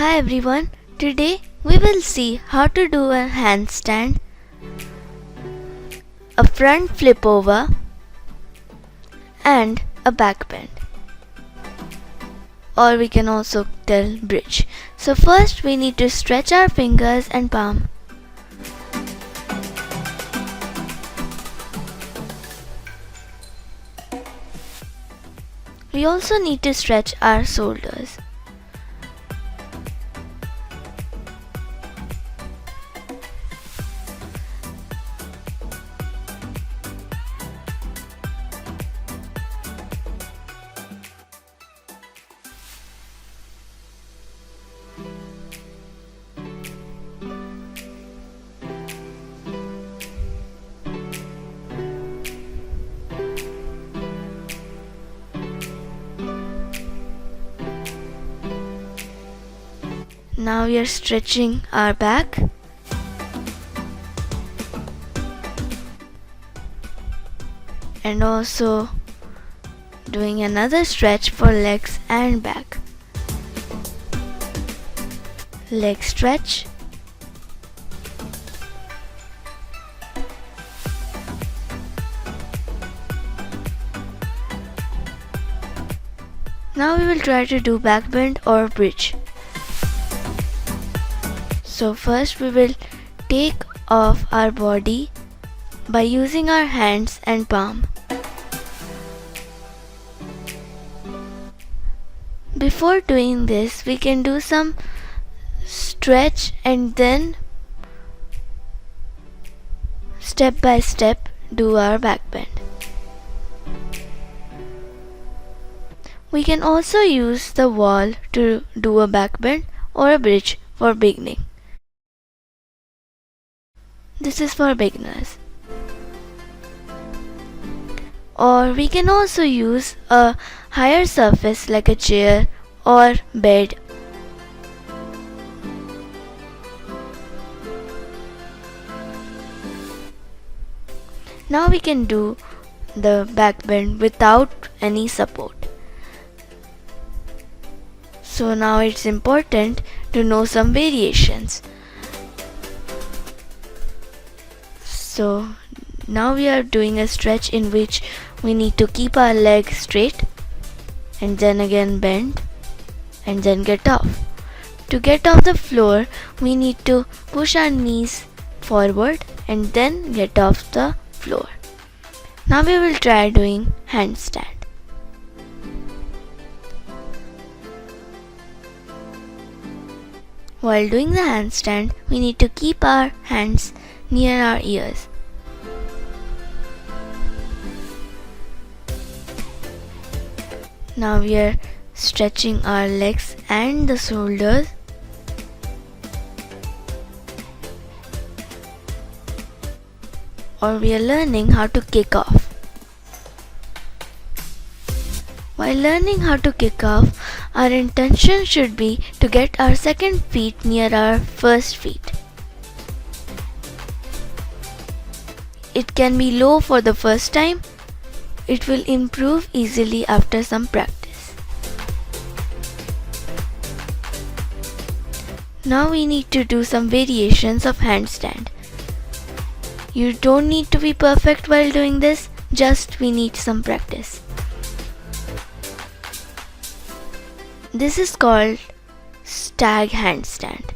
Hi everyone, today we will see how to do a handstand, a front flip over and a backbend, or we can also tell bridge. So first we need to stretch our fingers and palm. We also need to stretch our shoulders. Now we are stretching our back. And also doing another stretch for legs and back. Leg stretch. Now we will try to do backbend or bridge. So first we will take off our body by using our hands and palm. Before doing this, we can do some stretch and then step by step do our backbend. We can also use the wall to do a backbend or a bridge for beginning. This is for beginners. Or we can also use a higher surface like a chair or bed. Now we can do the backbend without any support. So now it's important to know some variations. So now we are doing a stretch in which we need to keep our leg straight and then again bend and then get off. To get off the floor, we need to push our knees forward and then get off the floor. Now we will try doing handstand. While doing the handstand, we need to keep our hands near our ears. Now we are stretching our legs and the shoulders. Or we are learning how to kick off. While learning how to kick off, our intention should be to get our second feet near our first feet. It can be low for the first time. It will improve easily after some practice. Now we need to do some variations of handstand. You don't need to be perfect while doing this, just we need some practice. This is called stag handstand.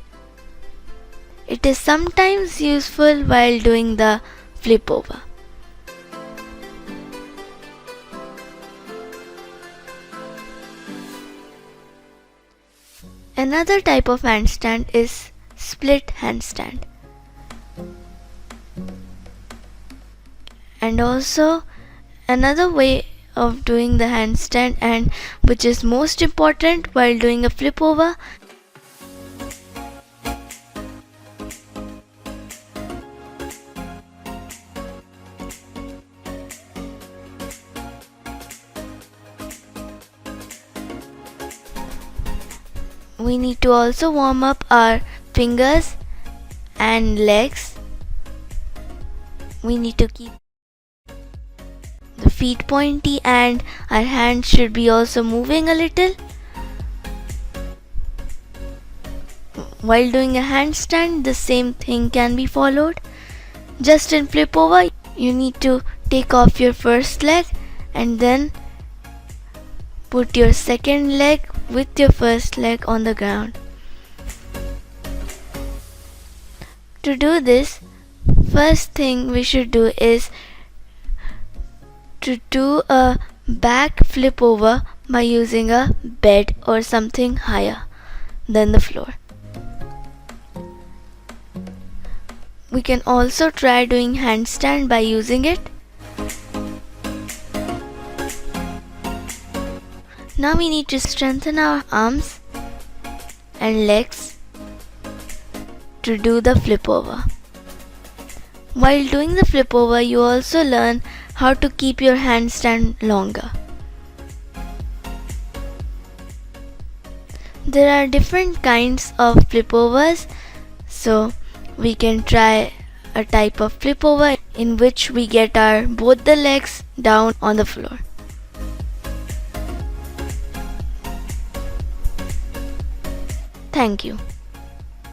It is sometimes useful while doing the flip over. Another type of handstand is split handstand. And also another way of doing the handstand, and which is most important while doing a flip over, we need to also warm up our fingers and legs. We need to keep the feet pointy and our hands should be also moving a little. While doing a handstand, the same thing can be followed. Just in flip over, you need to take off your first leg and then put your second leg with your first leg on the ground. To do this, first thing we should do is to do a back flip over by using a bed or something higher than the floor. We can also try doing handstand by using it. Now we need to strengthen our arms and legs to do the flip over. While doing the flip over, you also learn how to keep your handstand longer. There are different kinds of flip overs, so we can try a type of flip over in which we get our both the legs down on the floor. Thank you.